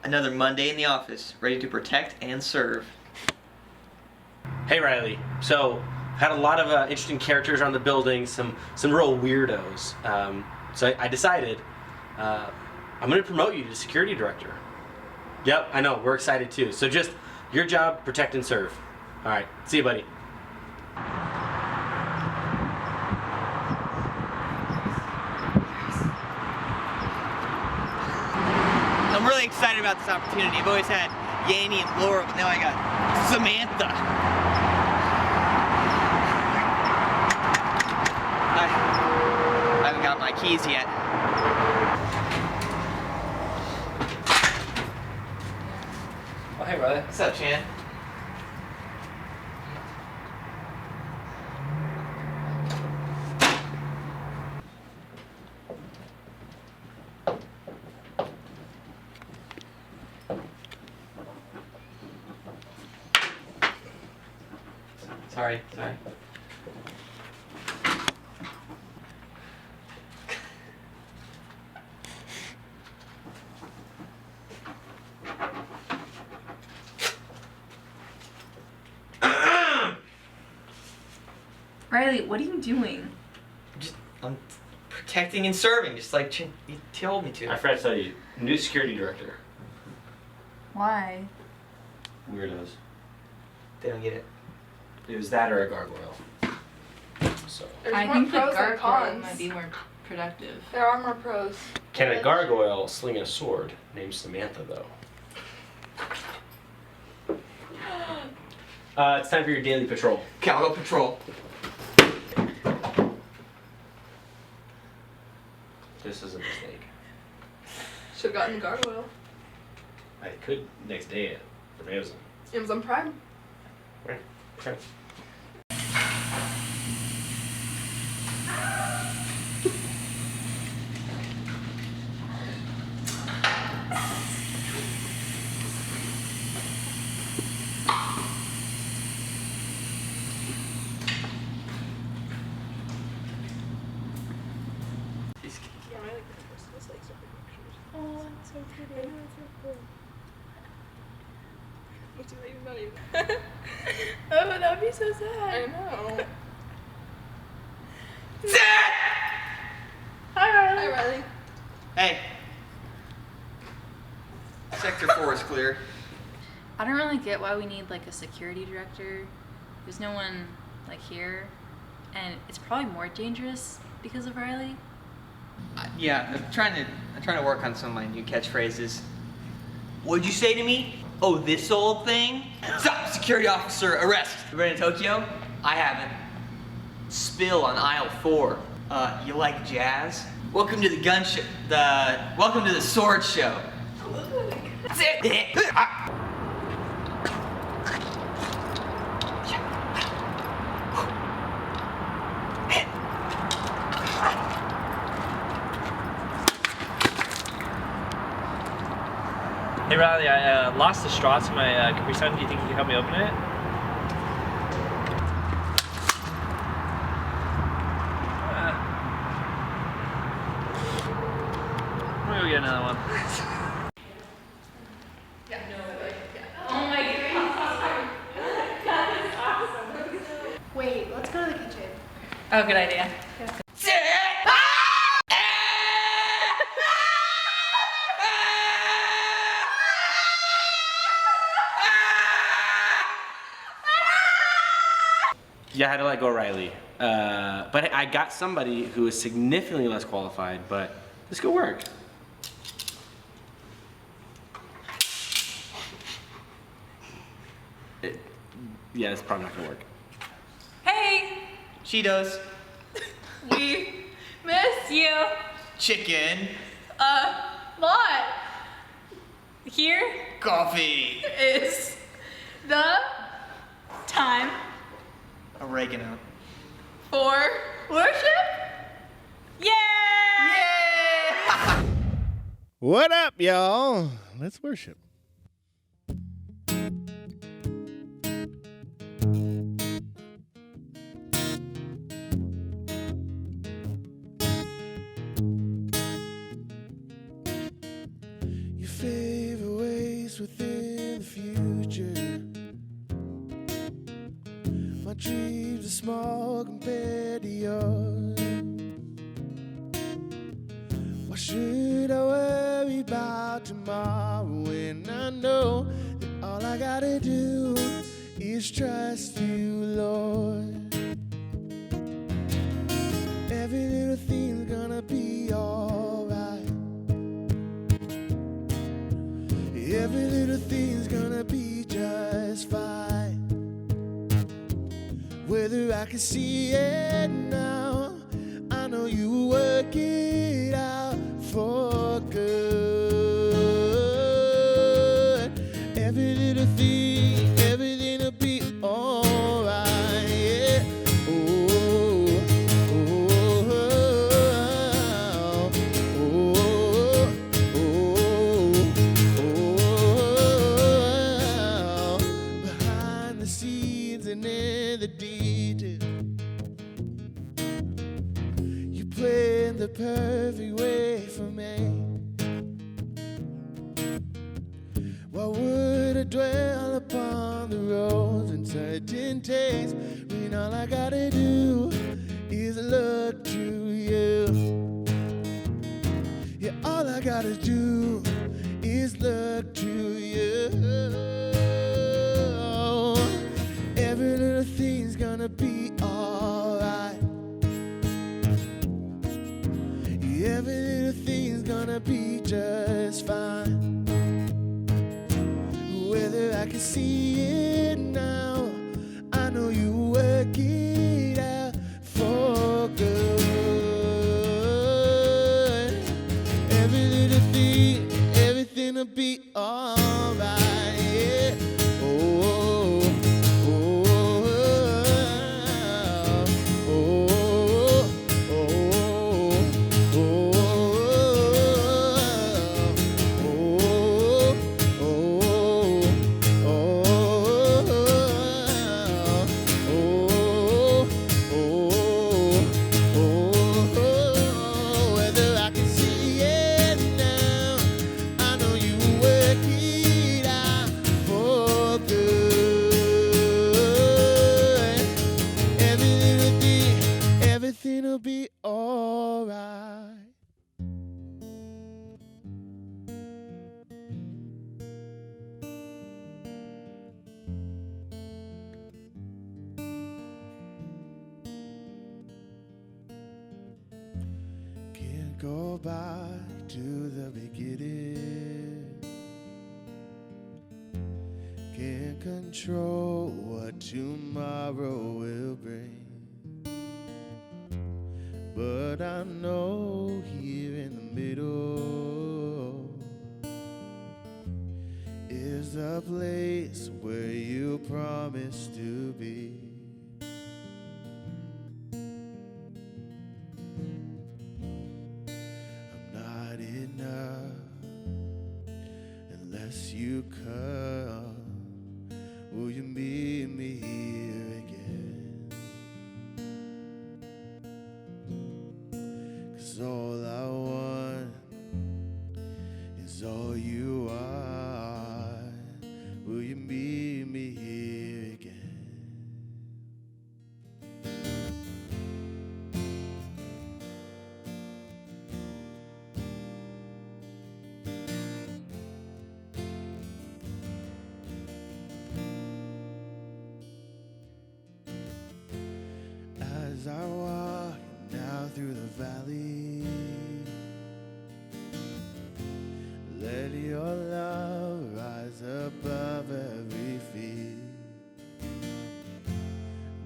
Another Monday in the office, ready to protect and serve. Hey Riley, so had a lot of interesting characters around the building, some real weirdos. So I decided I'm going to promote you to security director. Yep, I know, we're excited too. So just your job, protect and serve. All right, see you, buddy. I'm really excited about this opportunity. I've always had Yanny and Laura, but now I got Samantha. I haven't got my keys yet. Oh, hey, brother. What's up, Chan? Sorry. Riley, what are you doing? I'm protecting and serving, just like you told me to. I forgot to tell you, new security director. Why? Weirdos. They don't get it. It was that or a gargoyle. So. I think the gargoyle might be more productive. There are more pros. Can a gargoyle sling a sword named Samantha, though? It's time for your daily patrol. Okay, I'll go patrol. This is a mistake. Should've gotten gargoyle. I could next day from Amazon. Amazon Prime. Right. Okay. Oh, that's so pretty. I know, it's so cool. What's it even not even? Oh, that'd be so sad. I know. Hi, Riley. Hi, Riley. Hey. Sector 4 is clear. I don't really get why we need like a security director. There's no one like here, and it's probably more dangerous because of Riley. Yeah, I'm trying to work on some of my new catchphrases. What'd you say to me? Oh, this old thing? Stop, security officer, arrest. You been to Tokyo? I haven't. Spill on aisle 4. You like jazz? Welcome to the gun show. Welcome to the sword show. That's it. Hey, Riley, I lost the straw to my Capri Sun. Do you think you can help me open it? I'm gonna go get another one. Oh my Wait, let's go to the kitchen. Oh, good idea. Yeah, I had to let go Riley. But I got somebody who is significantly less qualified, but this could work. Yeah, it's probably not gonna work. Hey, She does. we miss you. Chicken. Lot. Here Coffee. is the time Oregano. for worship. Yay! Yay! What up, y'all? Let's worship. Your favorite way place within the future. My dreams are small compared to yours. Why should I worry about tomorrow when I know that all I gotta do is trust you, Lord? Every little thing's gonna be alright. Every little thing's gonna be just fine. Whether I can see it now, I know you work it out for good. Every little thing, everything'll be alright. Yeah. Oh, oh, oh, oh, oh. Behind the scenes and in the details, you planned the perfect way for me. Why would I dwell upon the roads and certain days when all I gotta do is look to you? Yeah, all I gotta do is look to you. Every little thing's gonna be alright. Every little thing's gonna be just fine. Whether I can see it now, I know you work it out for good. Every little thing, everything'll be alright. Yeah. Oh, oh, oh, oh, oh, whether I can see it now, I know you work it out for good. Every little thing, everything'll be alright. Can't go back to the beginning. Can't control what tomorrow will bring. But I know here in the middle is a place where you promised to be. I'm not enough unless you come. Will you meet me here again? 'Cause all I want is all you are. Will you meet me here again? As I walk now through the valley, let your love rise above every fear,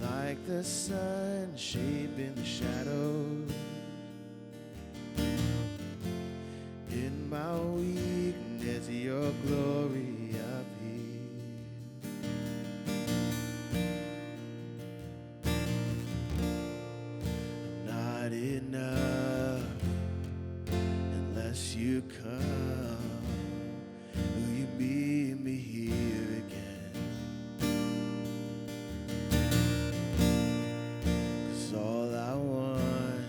like the sun shaping the shadows. In my weakness, your glory appears. Not enough unless you come. Will you meet me here again? 'Cause all I want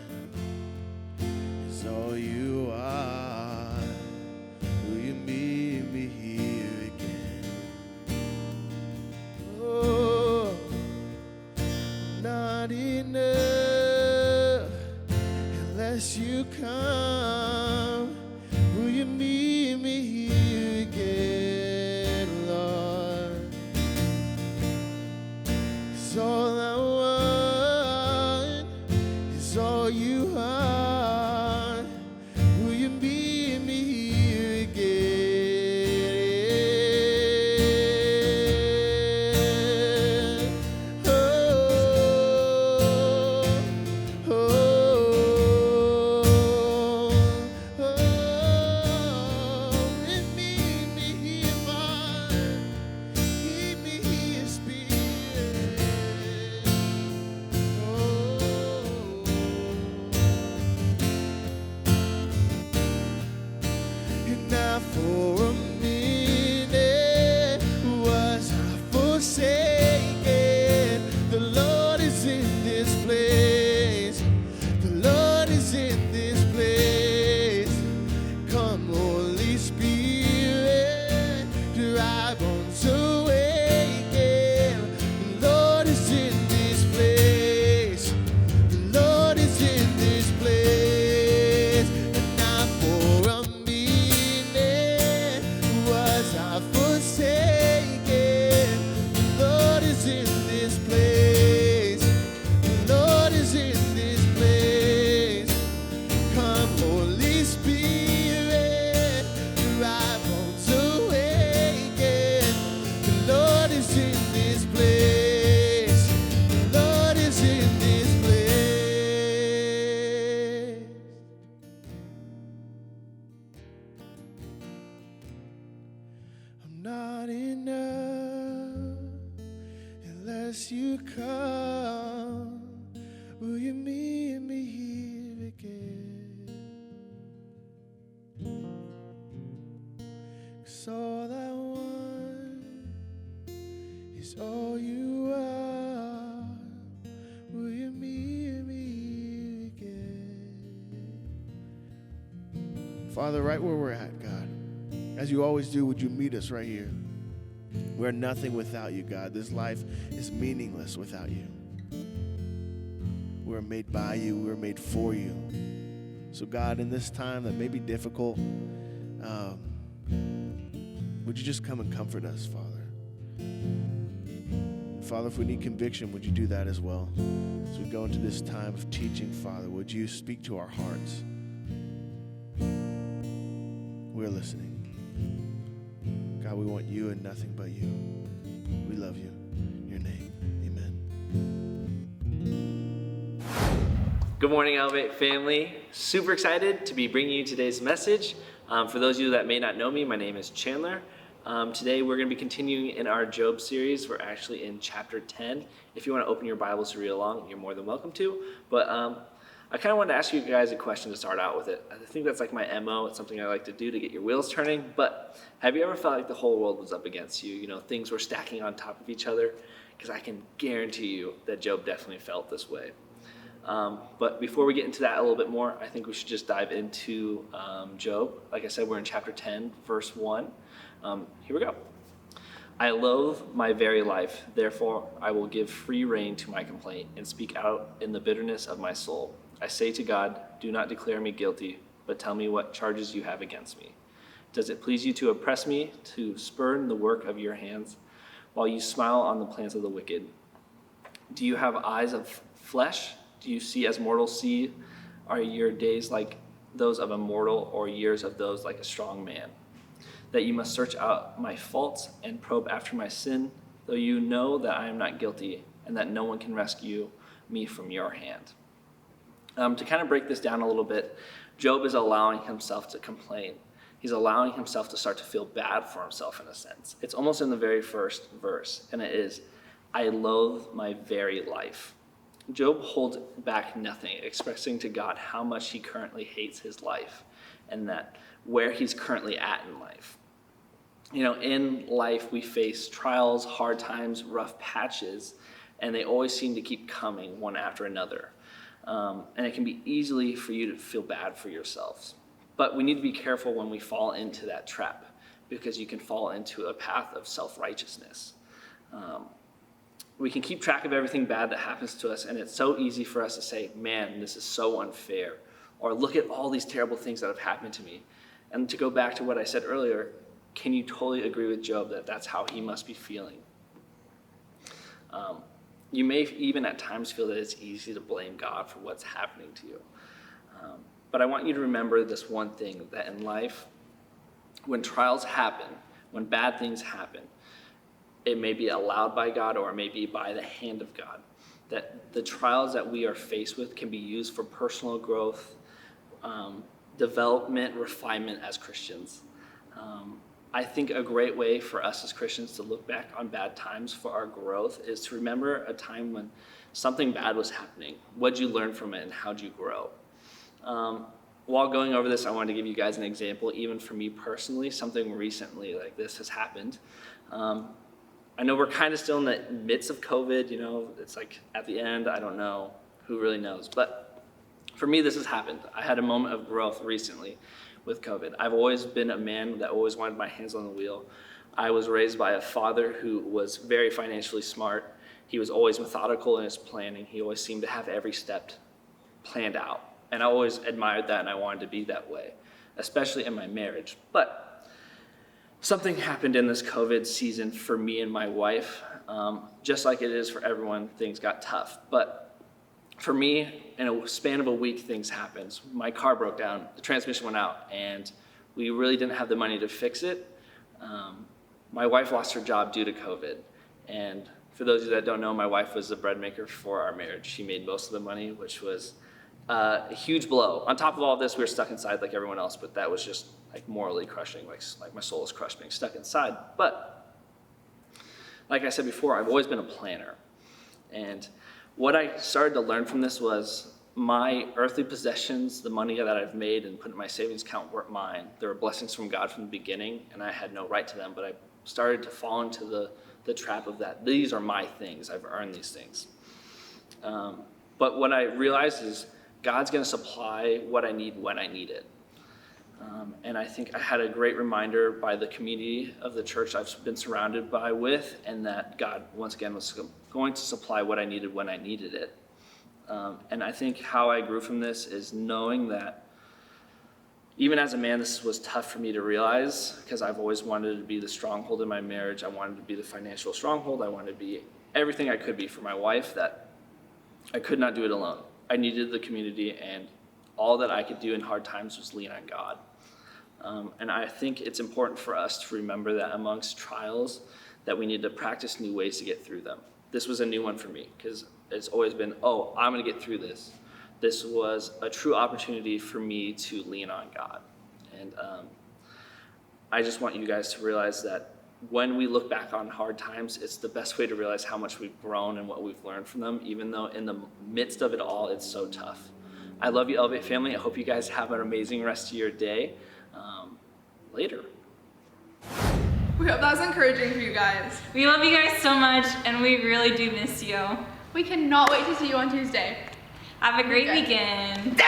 you come, will you meet me here again, Lord? 'Cause all I want is all you are. Will you meet me here again? Oh, oh, oh, and meet me here, Father. Keep me here, Spirit. Oh. And now for a minute was I forsaken. The Lord is in this place. The Lord is in this place. Come, Holy Spirit, dry bones awaken. The Lord is in this place. The Lord is in this place. And not for a minute was I forsaken. The Lord is in this place. The Lord is in this place. Come, Holy Spirit, dry bones awaken. The Lord is in this place. The Lord is in this place. I'm not enough unless you come. Will you meet me here again? 'Cause all I want is all you are. Will you meet me here again? Father, right where we're at, God, as you always do, would you meet us right here? We're nothing without you, God. This life is meaningless without you. We're made by you. We're made for you. So, God, in this time that may be difficult, would you just come and comfort us, Father? Father, if we need conviction, would you do that as well? As we go into this time of teaching, Father, would you speak to our hearts? We're listening. God, we want you and nothing but you. We love you. In your name, amen. Good morning, Elevate family. Super excited to be bringing you today's message. For those of you that may not know me, my name is Chandler. Today we're going to be continuing in our Job series. We're actually in chapter 10. If you want to open your Bibles to read along, you're more than welcome to. But I kind of wanted to ask you guys a question to start out with it. I think that's like my MO. It's something I like to do to get your wheels turning. But have you ever felt like the whole world was up against you? You know, things were stacking on top of each other? Because I can guarantee you that Job definitely felt this way. But before we get into that a little bit more, I think we should just dive into Job. Like I said, we're in chapter 10, verse 1. Here we go. I loathe my very life, therefore I will give free rein to my complaint and speak out in the bitterness of my soul. I say to God, do not declare me guilty, but tell me what charges you have against me. Does it please you to oppress me, to spurn the work of your hands, while you smile on the plans of the wicked? Do you have eyes of flesh? Do you see as mortals see? Are your days like those of a mortal, or years of those like a strong man? That you must search out my faults and probe after my sin, though you know that I am not guilty, and that no one can rescue me from your hand. To kind of break this down a little bit, Job is allowing himself to complain. He's allowing himself to start to feel bad for himself in a sense. It's almost in the very first verse, and it is, I loathe my very life. Job holds back nothing, expressing to God how much he currently hates his life, and that where he's currently at in life. You know, in life we face trials, hard times, rough patches, and they always seem to keep coming one after another. And it can be easily for you to feel bad for yourselves. But we need to be careful when we fall into that trap, because you can fall into a path of self-righteousness. We can keep track of everything bad that happens to us, and it's so easy for us to say, man, this is so unfair, or look at all these terrible things that have happened to me. And to go back to what I said earlier, can you totally agree with Job that that's how he must be feeling? You may even at times feel that it's easy to blame God for what's happening to you. But I want you to remember this one thing, that in life, when trials happen, when bad things happen, it may be allowed by God or it may be by the hand of God. That the trials that we are faced with can be used for personal growth, development, refinement as Christians. I think a great way for us as Christians to look back on bad times for our growth is to remember a time when something bad was happening. What'd you learn from it and how'd you grow? While going over this, I wanted to give you guys an example, even for me personally, something recently like this has happened. I know we're kind of still in the midst of COVID, you know, it's like at the end, I don't know, who really knows. But for me, this has happened. I had a moment of growth recently with COVID. I've always been a man that always wanted my hands on the wheel. I was raised by a father who was very financially smart. He was always methodical in his planning. He always seemed to have every step planned out. And I always admired that and I wanted to be that way, especially in my marriage. But something happened in this COVID season for me and my wife. Just like it is for everyone, things got tough. But for me, in a span of a week, things happened. My car broke down, the transmission went out, and we really didn't have the money to fix it. My wife lost her job due to COVID. And for those of you that don't know, my wife was the bread maker for our marriage. She made most of the money, which was a huge blow. On top of all of this, we were stuck inside like everyone else, but that was just like morally crushing, like my soul was crushed being stuck inside. But like I said before, I've always been a planner. And what I started to learn from this was my earthly possessions, the money that I've made and put in my savings account weren't mine. They were blessings from God from the beginning, and I had no right to them, but I started to fall into the trap of that. These are my things. I've earned these things. But what I realized is God's going to supply what I need when I need it. And I think I had a great reminder by the community of the church I've been surrounded by with, and that God, once again, was going to supply what I needed when I needed it. And I think how I grew from this is knowing that even as a man, this was tough for me to realize, because I've always wanted to be the stronghold in my marriage. I wanted to be the financial stronghold. I wanted to be everything I could be for my wife, that I could not do it alone. I needed the community, and all that I could do in hard times was lean on God. And I think it's important for us to remember that amongst trials, that we need to practice new ways to get through them. This was a new one for me, because it's always been, oh, I'm going to get through this. This was a true opportunity for me to lean on God. And I just want you guys to realize that when we look back on hard times, it's the best way to realize how much we've grown and what we've learned from them, even though in the midst of it all, it's so tough. I love you, Elevate family. I hope you guys have an amazing rest of your day. Later. We hope that was encouraging for you guys. We love you guys so much, and we really do miss you. We cannot wait to see you on Tuesday. Have a great Okay. weekend.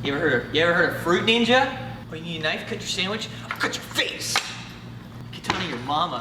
You ever heard of Fruit Ninja? Oh, you need a knife? Cut your sandwich? I'll cut your face! Katana your mama.